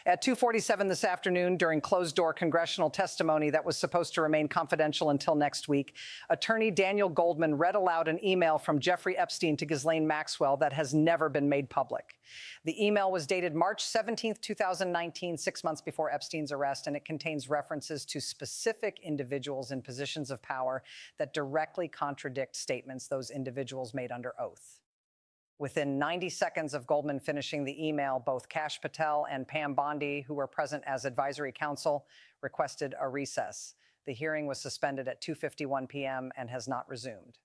At 2:47 this afternoon, during closed-door congressional testimony that was supposed to remain confidential until next week, attorney Daniel Goldman read aloud an email from Jeffrey Epstein to Ghislaine Maxwell that has never been made public. The email was dated March 17, 2019, 6 months before Epstein's arrest, and it contains references to specific individuals in positions of power that directly contradict statements those individuals made under oath. Within 90 seconds of Goldman finishing the email, both Patel and Bondi, who were present as advisory counsel, requested a recess. The hearing was suspended at 2:51 p.m. and has not resumed.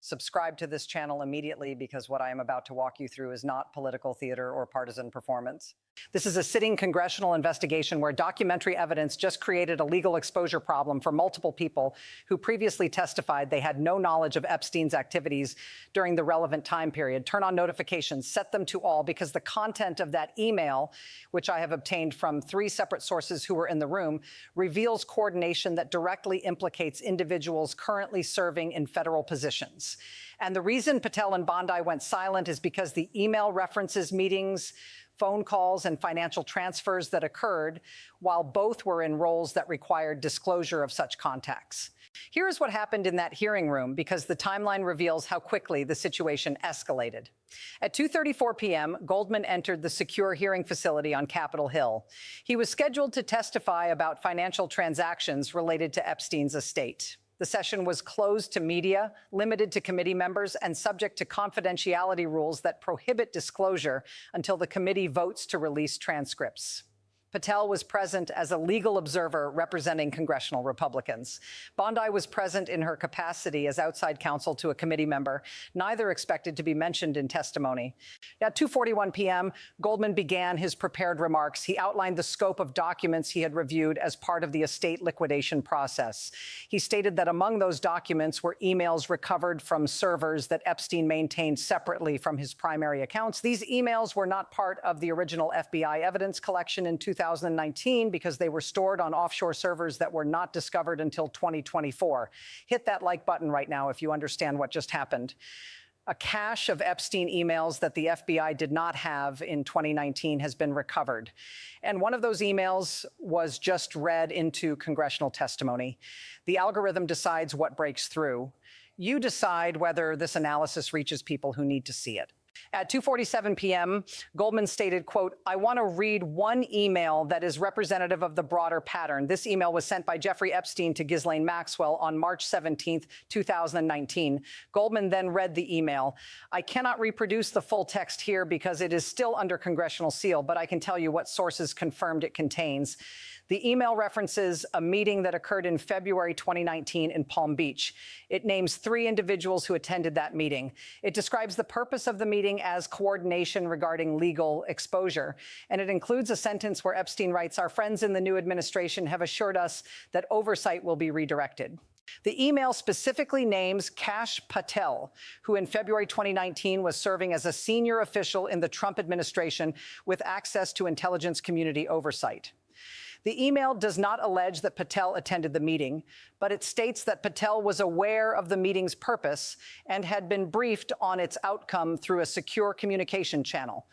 Subscribe to this channel immediately because what I am about to walk you through is not political theater or partisan performance. This is a sitting congressional investigation where documentary evidence just created a legal exposure problem for multiple people who previously testified they had no knowledge of Epstein's activities during the relevant time period. Turn on notifications, set them to all, because the content of that email, which I have obtained from 3 separate sources who were in the room, reveals coordination that directly implicates individuals currently serving in federal positions. And the reason Patel and Bondi went silent is because the email references meetings, phone calls, and financial transfers that occurred while both were in roles that required disclosure of such contacts. Here is what happened in that hearing room, because the timeline reveals how quickly the situation escalated. At 2:34 p.m., Goldman entered the secure hearing facility on Capitol Hill. He was scheduled to testify about financial transactions related to Epstein's estate. The session was closed to media, limited to committee members, and subject to confidentiality rules that prohibit disclosure until the committee votes to release transcripts. Patel was present as a legal observer representing congressional Republicans. Bondi was present in her capacity as outside counsel to a committee member, neither expected to be mentioned in testimony. At 2:41 p.m., Goldman began his prepared remarks. He outlined the scope of documents he had reviewed as part of the estate liquidation process. He stated that among those documents were emails recovered from servers that Epstein maintained separately from his primary accounts. These emails were not part of the original FBI evidence collection in 2019 because they were stored on offshore servers that were not discovered until 2024. Hit that like button right now if you understand what just happened. A cache of Epstein emails that the FBI did not have in 2019 has been recovered. And one of those emails was just read into congressional testimony. The algorithm decides what breaks through. You decide whether this analysis reaches people who need to see it. At 2:47 p.m., Goldman stated, quote, "I want to read one email that is representative of the broader pattern. This email was sent by Jeffrey Epstein to Ghislaine Maxwell on March 17, 2019. Goldman then read the email. I cannot reproduce the full text here because it is still under congressional seal, but I can tell you what sources confirmed it contains. The email references a meeting that occurred in February 2019 in Palm Beach. It names 3 individuals who attended that meeting. It describes the purpose of the meeting as coordination regarding legal exposure. And it includes a sentence where Epstein writes, 'Our friends in the new administration have assured us that oversight will be redirected.' The email specifically names Patel, who in February 2019 was serving as a senior official in the Trump administration with access to intelligence community oversight. The email does not allege that Patel attended the meeting, but it states that Patel was aware of the meeting's purpose and had been briefed on its outcome through a secure communication channel.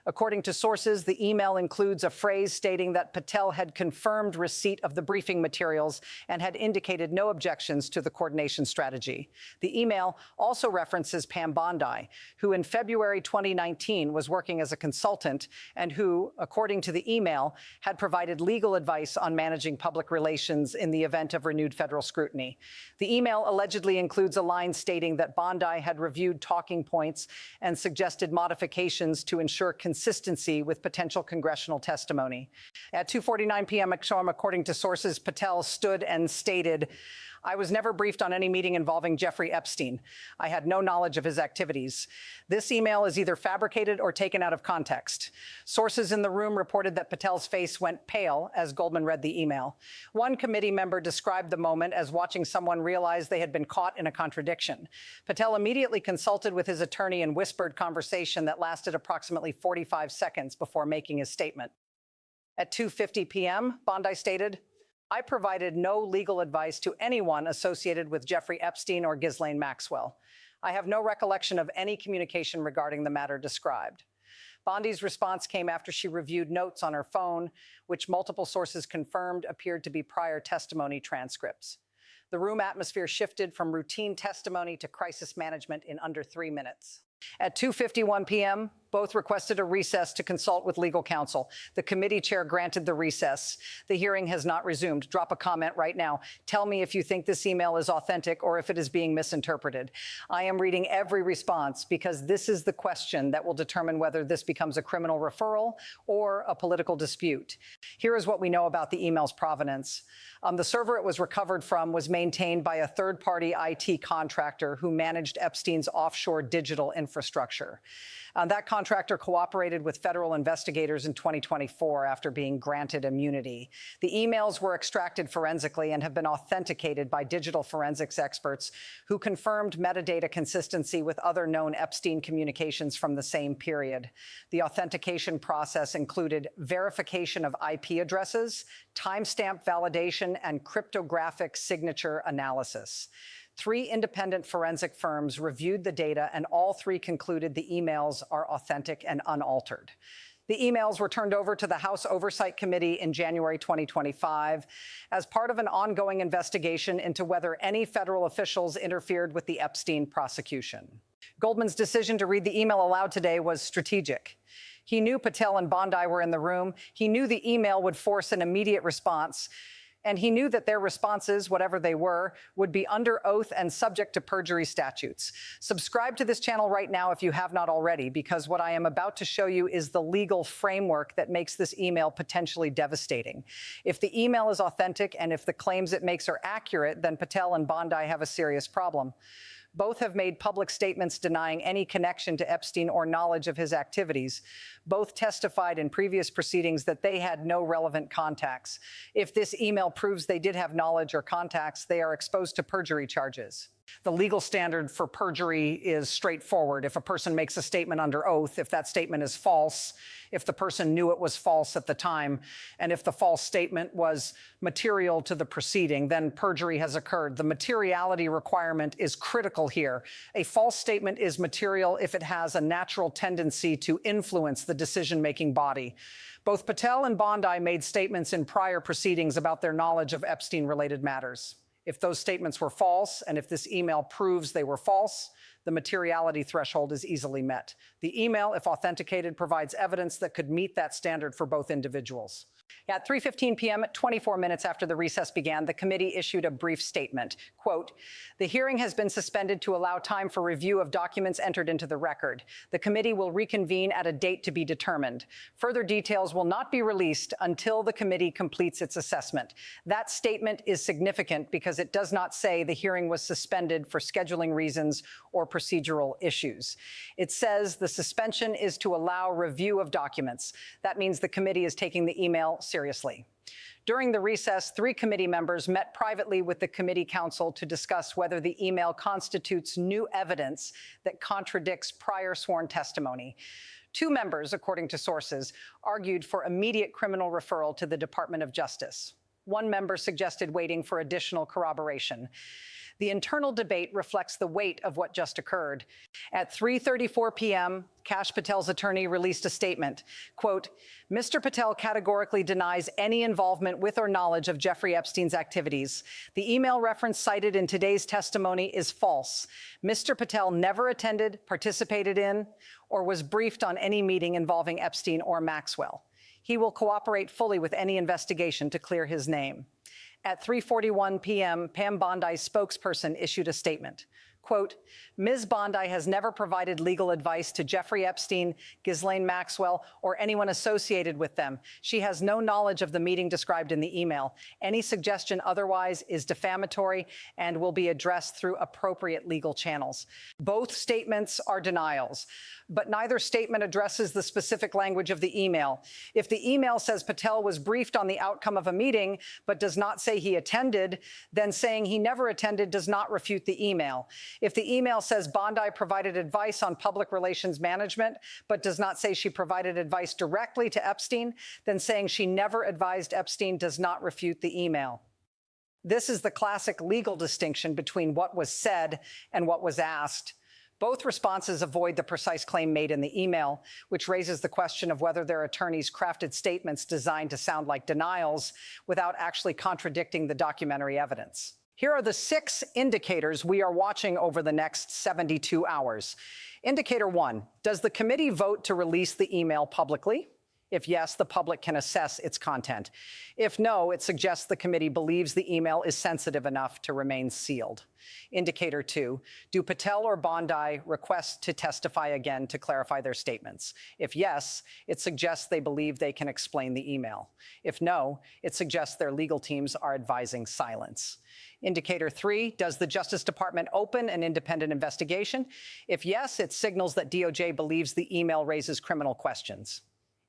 According to sources, the email includes a phrase stating that Patel had confirmed receipt of the briefing materials and had indicated no objections to the coordination strategy. The email also references Bondi, who in February 2019 was working as a consultant and who, according to the email, had provided legal advice on managing public relations in the event of renewed federal scrutiny. The email allegedly includes a line stating that Bondi had reviewed talking points and suggested modifications to ensure consistency with potential congressional testimony. At 2:49 p.m. according to sources, Patel stood and stated, "I was never briefed on any meeting involving Jeffrey Epstein. I had no knowledge of his activities. This email is either fabricated or taken out of context." Sources in the room reported that Patel's face went pale as Goldman read the email. One committee member described the moment as watching someone realize they had been caught in a contradiction. Patel immediately consulted with his attorney in whispered conversation that lasted approximately 45 seconds before making his statement. At 2:50 p.m., Bondi stated, "I provided no legal advice to anyone associated with Jeffrey Epstein or Ghislaine Maxwell. I have no recollection of any communication regarding the matter described." Bondi's response came after she reviewed notes on her phone, which multiple sources confirmed appeared to be prior testimony transcripts. The room atmosphere shifted from routine testimony to crisis management in under 3 minutes. At 2:51 p.m., both requested a recess to consult with legal counsel. The committee chair granted the recess. The hearing has not resumed. Drop a comment right now. Tell me if you think this email is authentic or if it is being misinterpreted. I am reading every response because this is the question that will determine whether this becomes a criminal referral or a political dispute. Here is what we know about the email's provenance. The server it was recovered from was maintained by a third-party IT contractor who managed Epstein's offshore digital infrastructure. That contractor cooperated with federal investigators in 2024 after being granted immunity. The emails were extracted forensically and have been authenticated by digital forensics experts who confirmed metadata consistency with other known Epstein communications from the same period. The authentication process included verification of IP addresses, timestamp validation, and cryptographic signature analysis. 3 independent forensic firms reviewed the data, and all 3 concluded the emails are authentic and unaltered. The emails were turned over to the House Oversight Committee in January 2025 as part of an ongoing investigation into whether any federal officials interfered with the Epstein prosecution. Goldman's decision to read the email aloud today was strategic. He knew Patel and Bondi were in the room. He knew the email would force an immediate response. And he knew that their responses, whatever they were, would be under oath and subject to perjury statutes. Subscribe to this channel right now if you have not already, because what I am about to show you is the legal framework that makes this email potentially devastating. If the email is authentic and if the claims it makes are accurate, then Patel and Bondi have a serious problem. Both have made public statements denying any connection to Epstein or knowledge of his activities. Both testified in previous proceedings that they had no relevant contacts. If this email proves they did have knowledge or contacts, they are exposed to perjury charges. The legal standard for perjury is straightforward. If a person makes a statement under oath, if that statement is false, if the person knew it was false at the time, and if the false statement was material to the proceeding, then perjury has occurred. The materiality requirement is critical here. A false statement is material if it has a natural tendency to influence the decision-making body. Both Patel and Bondi made statements in prior proceedings about their knowledge of Epstein-related matters. If those statements were false, and if this email proves they were false, the materiality threshold is easily met. The email, if authenticated, provides evidence that could meet that standard for both individuals. At 3:15 p.m., 24 minutes after the recess began, the committee issued a brief statement. Quote, "The hearing has been suspended to allow time for review of documents entered into the record. The committee will reconvene at a date to be determined. Further details will not be released until the committee completes its assessment." That statement is significant because it does not say the hearing was suspended for scheduling reasons or procedural issues. It says the suspension is to allow review of documents. That means the committee is taking the email seriously. During the recess, 3 committee members met privately with the committee counsel to discuss whether the email constitutes new evidence that contradicts prior sworn testimony. 2 members, according to sources, argued for immediate criminal referral to the Department of Justice. 1 member suggested waiting for additional corroboration. The internal debate reflects the weight of what just occurred. At 3:34 p.m., Kash Patel's attorney released a statement. Quote, "Mr. Patel categorically denies any involvement with or knowledge of Jeffrey Epstein's activities. The email reference cited in today's testimony is false. Mr. Patel never attended, participated in, or was briefed on any meeting involving Epstein or Maxwell. He will cooperate fully with any investigation to clear his name." At 3:41 p.m., Pam Bondi's spokesperson issued a statement. Quote, "Ms. Bondi has never provided legal advice to Jeffrey Epstein, Ghislaine Maxwell, or anyone associated with them. She has no knowledge of the meeting described in the email. Any suggestion otherwise is defamatory and will be addressed through appropriate legal channels." Both statements are denials, but neither statement addresses the specific language of the email. If the email says Patel was briefed on the outcome of a meeting, but does not say he attended, then saying he never attended does not refute the email. If the email says Bondi provided advice on public relations management, but does not say she provided advice directly to Epstein, then saying she never advised Epstein does not refute the email. This is the classic legal distinction between what was said and what was asked. Both responses avoid the precise claim made in the email, which raises the question of whether their attorneys crafted statements designed to sound like denials without actually contradicting the documentary evidence. Here are the 6 indicators we are watching over the next 72 hours. Indicator 1, does the committee vote to release the email publicly? If yes, the public can assess its content. If no, it suggests the committee believes the email is sensitive enough to remain sealed. Indicator 2, do Patel or Bondi request to testify again to clarify their statements? If yes, it suggests they believe they can explain the email. If no, it suggests their legal teams are advising silence. Indicator 3, does the Justice Department open an independent investigation? If yes, it signals that DOJ believes the email raises criminal questions.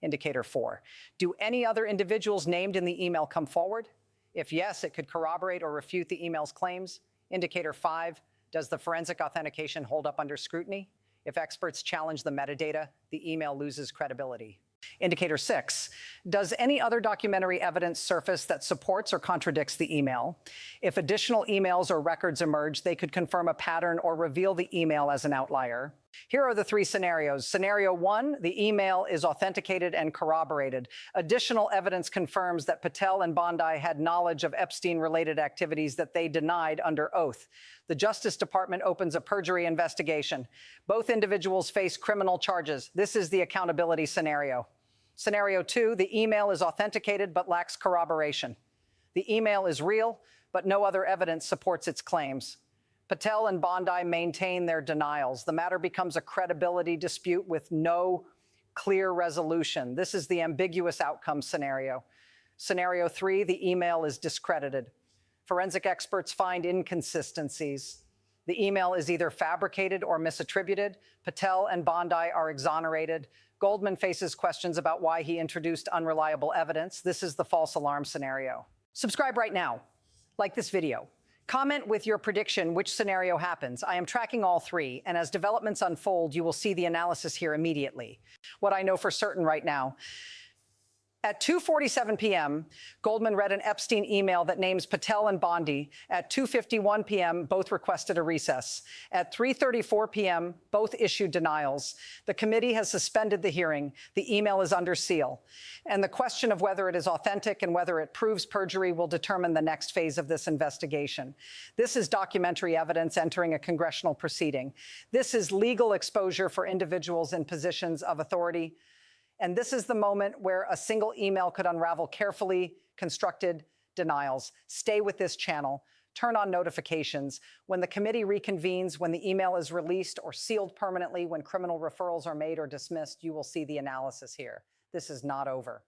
Indicator 4, do any other individuals named in the email come forward? If yes, it could corroborate or refute the email's claims. Indicator 5, does the forensic authentication hold up under scrutiny? If experts challenge the metadata, the email loses credibility. Indicator 6, does any other documentary evidence surface that supports or contradicts the email? If additional emails or records emerge, they could confirm a pattern or reveal the email as an outlier. Here are the 3 scenarios. Scenario 1, the email is authenticated and corroborated. Additional evidence confirms that Patel and Bondi had knowledge of Epstein-related activities that they denied under oath. The Justice Department opens a perjury investigation. Both individuals face criminal charges. This is the accountability scenario. Scenario 2, the email is authenticated but lacks corroboration. The email is real, but no other evidence supports its claims. Patel and Bondi maintain their denials. The matter becomes a credibility dispute with no clear resolution. This is the ambiguous outcome scenario. Scenario 3, the email is discredited. Forensic experts find inconsistencies. The email is either fabricated or misattributed. Patel and Bondi are exonerated. Goldman faces questions about why he introduced unreliable evidence. This is the false alarm scenario. Subscribe right now. Like this video. Comment with your prediction which scenario happens. I am tracking all 3, and as developments unfold, you will see the analysis here immediately. What I know for certain right now. At 2:47 p.m., Goldman read an Epstein email that names Patel and Bondi. At 2:51 p.m., both requested a recess. At 3:34 p.m., both issued denials. The committee has suspended the hearing. The email is under seal. And the question of whether it is authentic and whether it proves perjury will determine the next phase of this investigation. This is documentary evidence entering a congressional proceeding. This is legal exposure for individuals in positions of authority. And this is the moment where a single email could unravel carefully constructed denials. Stay with this channel. Turn on notifications. When the committee reconvenes, when the email is released or sealed permanently, when criminal referrals are made or dismissed, you will see the analysis here. This is not over.